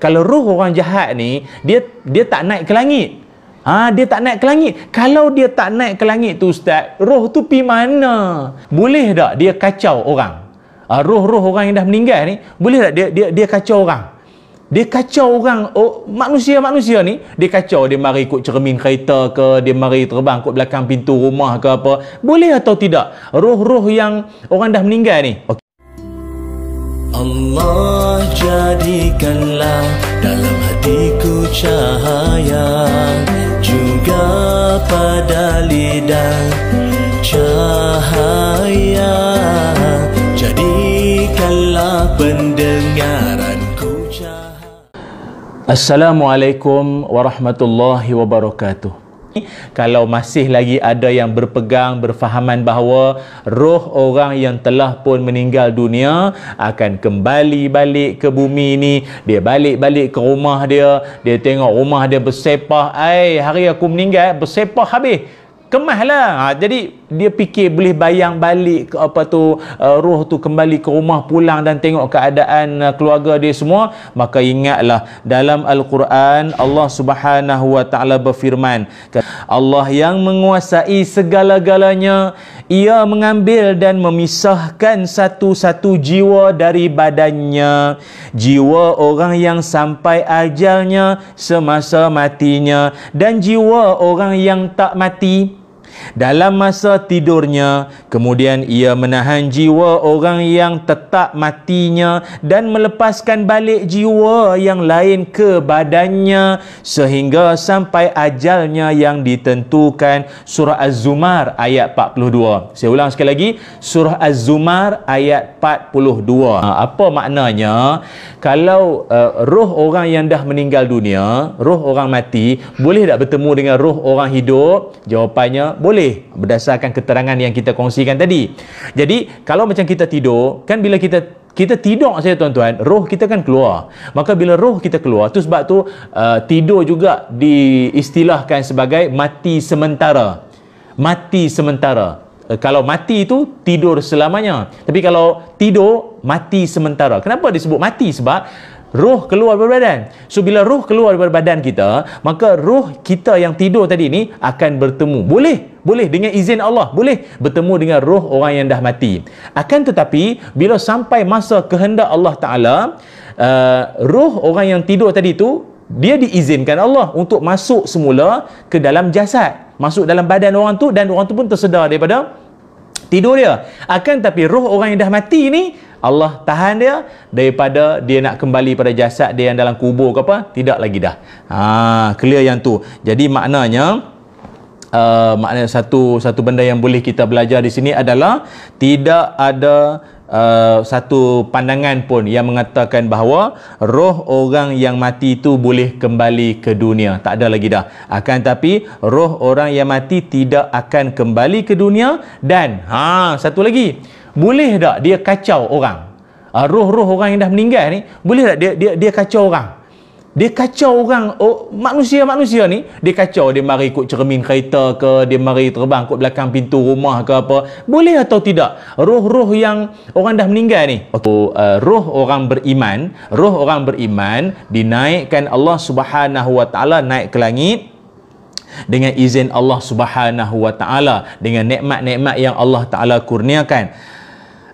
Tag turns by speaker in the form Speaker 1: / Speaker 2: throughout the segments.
Speaker 1: Kalau roh orang jahat ni, dia tak naik ke langit. Dia tak naik ke langit. Kalau dia tak naik ke langit tu Ustaz, roh tu pi mana? Boleh tak dia kacau orang? Roh-roh orang yang dah meninggal ni, boleh tak dia kacau orang? Dia kacau orang, manusia-manusia ni, dia kacau, dia mari ikut cermin kereta ke, dia mari terbang ikut belakang pintu rumah ke apa. Boleh atau tidak? Roh-roh yang orang dah meninggal ni. Okay.
Speaker 2: Allah jadikanlah dalam hatiku cahaya, juga pada lidah cahaya, jadikanlah pendengaranku cahaya.
Speaker 1: Assalamualaikum warahmatullahi wabarakatuh. Kalau masih lagi ada yang berpegang, berfahaman bahawa roh orang yang telah pun meninggal dunia akan kembali balik ke bumi ni, dia balik-balik ke rumah dia, dia tengok rumah dia bersepah, hari aku meninggal bersepah habis, kemaslah. Jadi dia fikir boleh bayang balik ke roh tu kembali ke rumah, pulang dan tengok keadaan keluarga dia semua. Maka ingatlah dalam Al-Quran Allah Subhanahu wa taala berfirman, Allah yang menguasai segala-galanya, ia mengambil dan memisahkan satu-satu jiwa dari badannya. Jiwa orang yang sampai ajalnya semasa matinya, dan jiwa orang yang tak mati dalam masa tidurnya. Kemudian ia menahan jiwa orang yang tetap matinya dan melepaskan balik jiwa yang lain ke badannya sehingga sampai ajalnya yang ditentukan. Surah Az-Zumar ayat 42. Saya ulang sekali lagi, Surah Az-Zumar ayat 42. Apa maknanya? Kalau roh orang yang dah meninggal dunia, roh orang mati, boleh tak bertemu dengan roh orang hidup? Jawapannya boleh, berdasarkan keterangan yang kita kongsikan tadi. Jadi kalau macam kita tidur, kan bila kita tidur saja tuan-tuan, roh kita kan keluar. Maka bila roh kita keluar, tu sebab tu tidur juga diistilahkan sebagai mati sementara. Mati sementara. Kalau mati itu tidur selamanya, tapi kalau tidur mati sementara. Kenapa disebut mati? Sebab roh keluar dari badan. So bila roh keluar dari badan kita, maka roh kita yang tidur tadi ni akan bertemu. Boleh dengan izin Allah, boleh bertemu dengan roh orang yang dah mati. Akan tetapi bila sampai masa kehendak Allah Ta'ala, roh orang yang tidur tadi tu, dia diizinkan Allah untuk masuk semula ke dalam jasad, masuk dalam badan orang tu, dan orang tu pun tersedar daripada tidur dia. Akan tapi roh orang yang dah mati ni, Allah tahan dia daripada dia nak kembali pada jasad dia yang dalam kubur ke apa, tidak lagi dah. Clear yang tu. Jadi maknanya satu benda yang boleh kita belajar di sini adalah tidak ada satu pandangan pun yang mengatakan bahawa roh orang yang mati itu boleh kembali ke dunia. Tak ada lagi dah. Akan tapi roh orang yang mati tidak akan kembali ke dunia. Dan satu lagi, boleh tak dia kacau orang? Roh-roh orang yang dah meninggal ni, boleh tak dia kacau orang? Dia kacau orang, manusia-manusia ni, dia kacau, dia mari ikut cermin kereta ke, dia mari terbang ikut belakang pintu rumah ke apa. Boleh atau tidak roh-roh yang orang dah meninggal ni? Roh orang beriman dinaikkan Allah Subhanahu wa taala naik ke langit dengan izin Allah Subhanahu wa taala, dengan nikmat-nikmat yang Allah Taala kurniakan.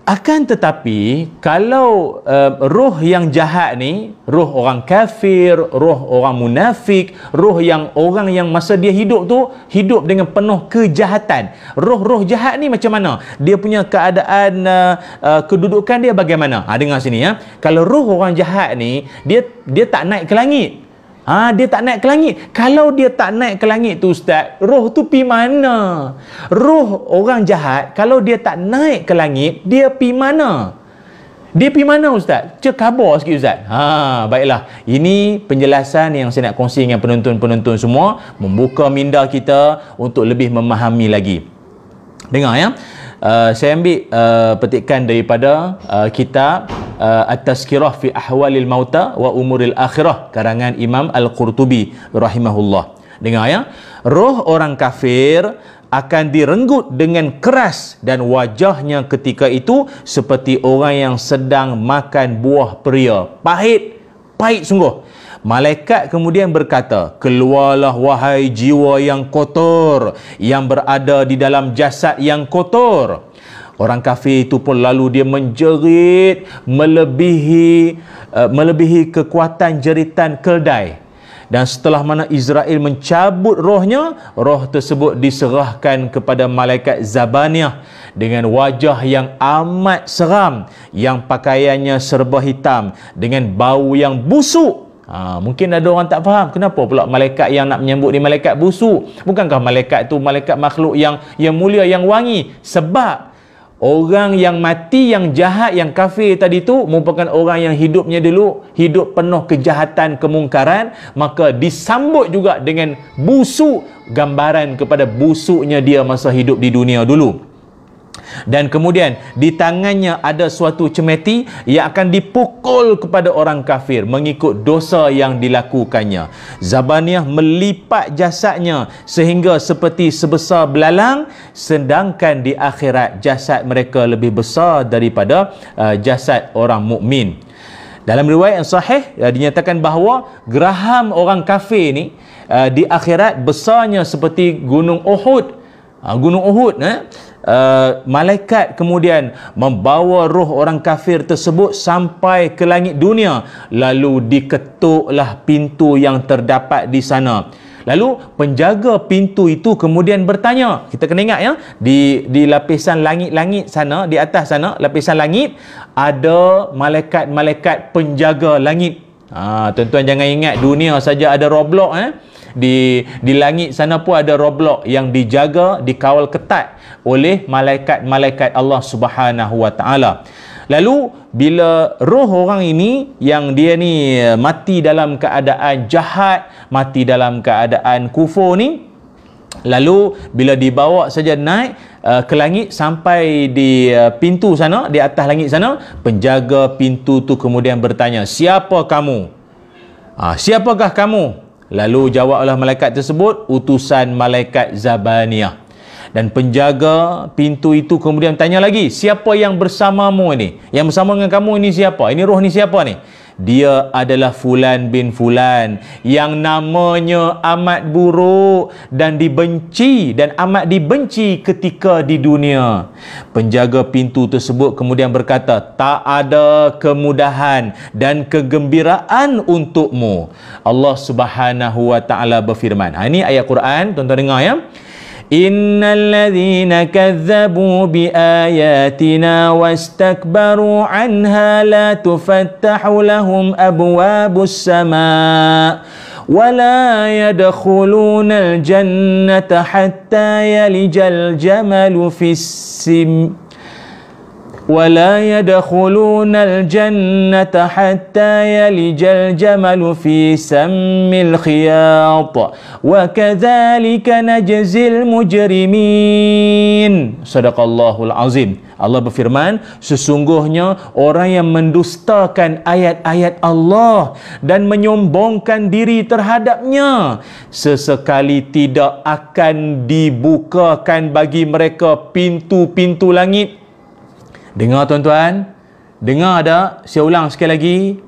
Speaker 1: Akan tetapi kalau roh yang jahat ni, roh orang kafir, roh orang munafik, roh yang orang yang masa dia hidup tu hidup dengan penuh kejahatan. Roh-roh jahat ni macam mana? Dia punya keadaan kedudukan dia bagaimana? Dengar sini ya. Kalau roh orang jahat ni, dia tak naik ke langit. Dia tak naik ke langit. Kalau dia tak naik ke langit tu Ustaz, roh tu pi mana? Roh orang jahat kalau dia tak naik ke langit, dia pi mana? Dia pi mana Ustaz? Khabar sikit Ustaz. Baiklah. Ini penjelasan yang saya nak kongsi dengan penonton-penonton semua, membuka minda kita untuk lebih memahami lagi. Dengar ya. Saya ambil petikan daripada kitab At-Tazkirah fi Ahwalil Mauta wa Umuril Akhirah, karangan Imam Al-Qurtubi rahimahullah. Dengar ya. Roh orang kafir akan direnggut dengan keras dan wajahnya ketika itu seperti orang yang sedang makan buah peria. Pahit sungguh. Malaikat kemudian berkata, keluarlah wahai jiwa yang kotor yang berada di dalam jasad yang kotor. Orang kafir itu pun lalu dia menjerit melebihi kekuatan jeritan keldai. Dan setelah mana Israel mencabut rohnya, roh tersebut diserahkan kepada malaikat Zabaniah dengan wajah yang amat seram, yang pakaiannya serba hitam, dengan bau yang busuk. Mungkin ada orang tak faham, kenapa pula malaikat yang nak menyambut ni malaikat busuk? Bukankah malaikat tu malaikat makhluk yang mulia, yang wangi? Sebab orang yang mati, yang jahat, yang kafir tadi tu merupakan orang yang hidupnya dulu hidup penuh kejahatan, kemungkaran, maka disambut juga dengan busuk, gambaran kepada busuknya dia masa hidup di dunia dulu. Dan kemudian di tangannya ada suatu cemeti yang akan dipukul kepada orang kafir mengikut dosa yang dilakukannya. Zabaniah melipat jasadnya sehingga seperti sebesar belalang, sedangkan di akhirat jasad mereka lebih besar daripada jasad orang mukmin. Dalam riwayat yang sahih dinyatakan bahawa geraham orang kafir ni di akhirat besarnya seperti gunung Uhud. Gunung Uhud, malaikat kemudian membawa roh orang kafir tersebut sampai ke langit dunia, lalu diketuklah pintu yang terdapat di sana. Lalu penjaga pintu itu kemudian bertanya, kita kena ingat ya, di lapisan langit-langit sana, di atas sana lapisan langit ada malaikat-malaikat penjaga langit. Tuan-tuan jangan ingat dunia saja ada Roblox. Di langit sana pun ada Roblox yang dijaga, dikawal ketat oleh malaikat-malaikat Allah Subhanahu wa taala. Lalu bila roh orang ini yang dia ni mati dalam keadaan jahat, mati dalam keadaan kufur ni, lalu bila dibawa saja naik ke langit sampai di pintu sana, di atas langit sana, penjaga pintu tu kemudian bertanya, siapa kamu? Siapakah kamu? Lalu jawablah malaikat tersebut, utusan malaikat Zabaniah. Dan penjaga pintu itu kemudian tanya lagi, siapa yang bersamamu ini? Yang bersama dengan kamu ini siapa? Ini roh ni siapa ni? Dia adalah Fulan bin Fulan yang namanya amat buruk dan dibenci, dan amat dibenci ketika di dunia. Penjaga pintu tersebut kemudian berkata, tak ada kemudahan dan kegembiraan untukmu. Allah Subhanahu wa taala berfirman. Ini ayat Quran, tuan-tuan dengar ya. Innal ladzina kazzabu biayatina wastakbaru anha la tufattahu lahum abwabus samaa wala yadkhulunal jannata hatta yalijal jamalu fis-sim ولا يدخلون الجنة حتى يلج الجمل في سم الخياط وكذلك نجزي المجرمين. Sadaqallahul azim. Allah berfirman, sesungguhnya orang yang mendustakan ayat-ayat Allah dan menyombongkan diri terhadapnya, sesekali tidak akan dibukakan bagi mereka pintu-pintu langit. Dengar tuan-tuan, dengar ada? Saya ulang sekali lagi.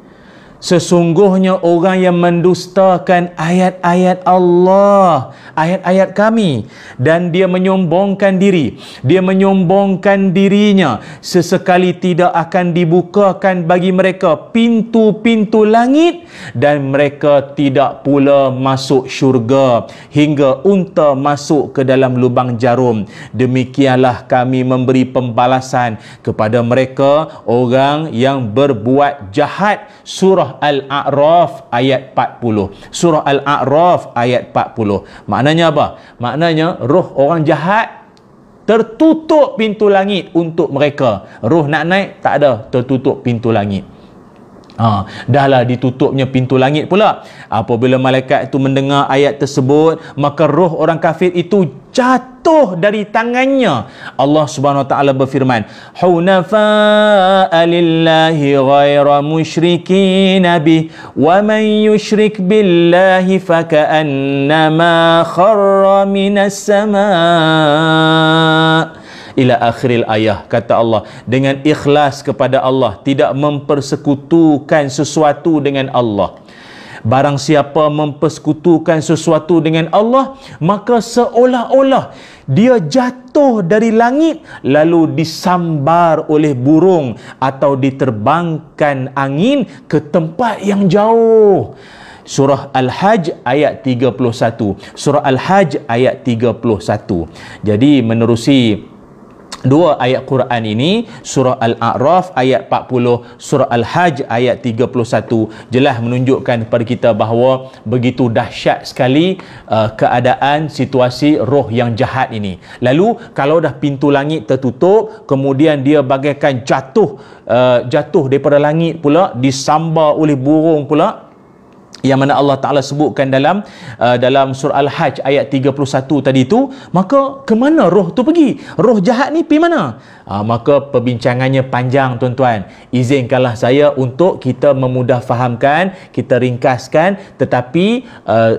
Speaker 1: Sesungguhnya orang yang mendustakan ayat-ayat Allah, ayat-ayat kami, dan dia menyombongkan diri, dia menyombongkan dirinya, sesekali tidak akan dibukakan bagi mereka pintu-pintu langit, dan mereka tidak pula masuk syurga hingga unta masuk ke dalam lubang jarum. Demikianlah kami memberi pembalasan kepada mereka orang yang berbuat jahat. Surah Al-A'raf ayat 40. Surah Al-A'raf ayat 40. Maknanya apa? Maknanya roh orang jahat tertutup pintu langit untuk mereka. Roh nak naik tak ada, tertutup pintu langit. Dahlah ditutupnya pintu langit pula. Apabila malaikat itu mendengar ayat tersebut, maka roh orang kafir itu jatuh dari tangannya. Allah Subhanahu wa taala berfirman, hunafa'a lillahi ghaira musyrikin bih wa man yusyrik billahi faka'annama kharra minas sama' ila akhiril ayah. Kata Allah, dengan ikhlas kepada Allah, tidak mempersekutukan sesuatu dengan Allah. Barang siapa mempersekutukan sesuatu dengan Allah, maka seolah-olah dia jatuh dari langit lalu disambar oleh burung atau diterbangkan angin ke tempat yang jauh. Surah Al-Hajj ayat 31. Surah Al-Hajj ayat 31. Jadi menerusi dua ayat Quran ini, surah Al-A'raf ayat 40, surah Al-Hajj ayat 31, jelas menunjukkan kepada kita bahawa begitu dahsyat sekali keadaan situasi roh yang jahat ini. Lalu kalau dah pintu langit tertutup, kemudian dia bagaikan jatuh daripada langit pula, disambar oleh burung pula, yang mana Allah Ta'ala sebutkan dalam surah Al-Hajj ayat 31 tadi itu, maka ke mana roh tu pergi? Roh jahat ni pergi mana? Maka perbincangannya panjang tuan-tuan. Izinkanlah saya untuk kita memudah fahamkan, kita ringkaskan, tetapi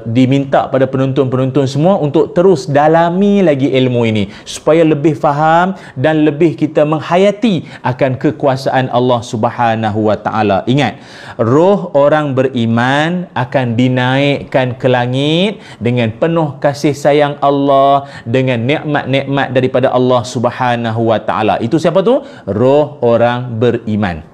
Speaker 1: diminta pada penonton-penonton semua untuk terus dalami lagi ilmu ini supaya lebih faham dan lebih kita menghayati akan kekuasaan Allah Subhanahu wa Ta'ala. Ingat, roh orang beriman akan dinaikkan ke langit dengan penuh kasih sayang Allah, dengan nikmat-nikmat daripada Allah Subhanahu wa Ta'ala. Itu siapa tu? Roh orang beriman.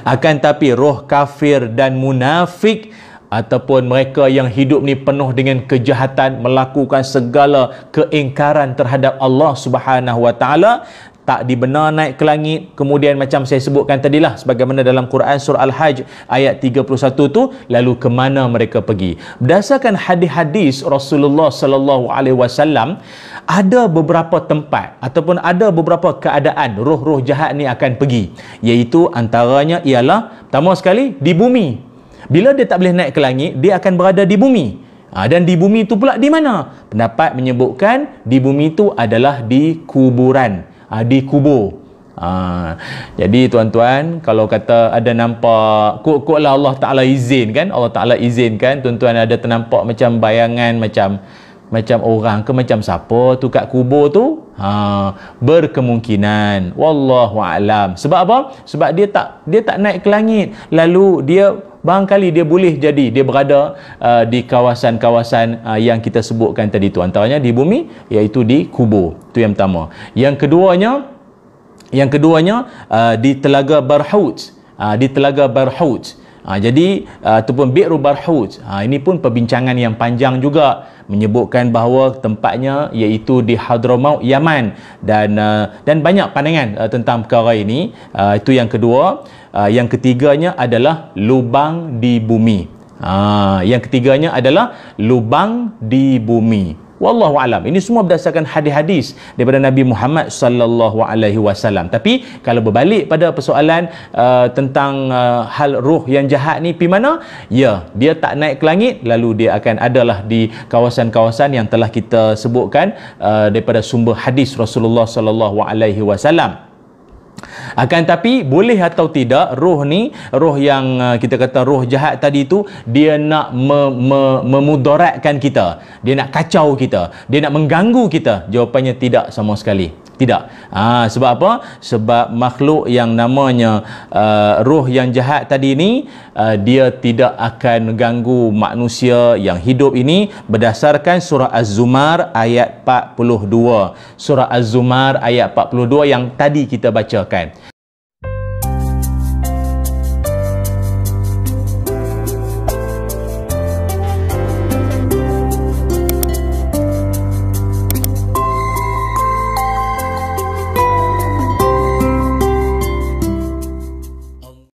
Speaker 1: Akan tapi roh kafir dan munafik ataupun mereka yang hidup ni penuh dengan kejahatan, melakukan segala keingkaran terhadap Allah Subhanahu wa Ta'ala, tak dibenar naik ke langit, kemudian macam saya sebutkan tadilah sebagaimana dalam Quran surah Al-Hajj ayat 31 tu, lalu ke mana mereka pergi? Berdasarkan hadis-hadis Rasulullah sallallahu alaihi wasallam, ada beberapa tempat ataupun ada beberapa keadaan roh-roh jahat ni akan pergi, iaitu antaranya ialah pertama sekali di bumi. Bila dia tak boleh naik ke langit, dia akan berada di bumi. Dan di bumi itu pula di mana? Pendapat menyebutkan di bumi itu adalah di kuburan, di kubur. Jadi tuan-tuan, kalau kata ada nampak kok-koklah Allah Ta'ala izinkan, Allah Ta'ala izinkan tuan-tuan ada ternampak macam bayangan macam orang ke macam siapa tu kat kubur tu, berkemungkinan, wallahu a'lam. Sebab apa? Sebab dia tak naik ke langit, lalu dia barangkali dia boleh jadi dia berada di kawasan-kawasan yang kita sebutkan tadi tu, antaranya di bumi, iaitu di kubur. Itu yang pertama. Yang keduanya di Telaga Barhut, di Telaga Barhut. Jadi ataupun Bi'ru Barhut, ini pun perbincangan yang panjang juga, menyebutkan bahawa tempatnya iaitu di Hadramaut, Yaman, dan banyak pandangan tentang perkara ini. Itu yang kedua. Yang ketiganya adalah lubang di bumi. Yang ketiganya adalah lubang di bumi. Wallahu alam. Ini semua berdasarkan hadis-hadis daripada Nabi Muhammad sallallahu alaihi wasallam. Tapi kalau berbalik pada persoalan tentang hal roh yang jahat ni pergi mana? Ya, dia tak naik ke langit, lalu dia akan adalah di kawasan-kawasan yang telah kita sebutkan daripada sumber hadis Rasulullah sallallahu alaihi wasallam. Akan tapi boleh atau tidak roh ni, roh yang kita kata roh jahat tadi tu, dia nak memudaratkan kita, dia nak kacau kita, dia nak mengganggu kita? Jawapannya tidak sama sekali. Tidak. Sebab apa? Sebab makhluk yang namanya roh yang jahat tadi ni, dia tidak akan mengganggu manusia yang hidup ini, berdasarkan surah Az-Zumar ayat 42. Surah Az-Zumar ayat 42 yang tadi kita bacakan.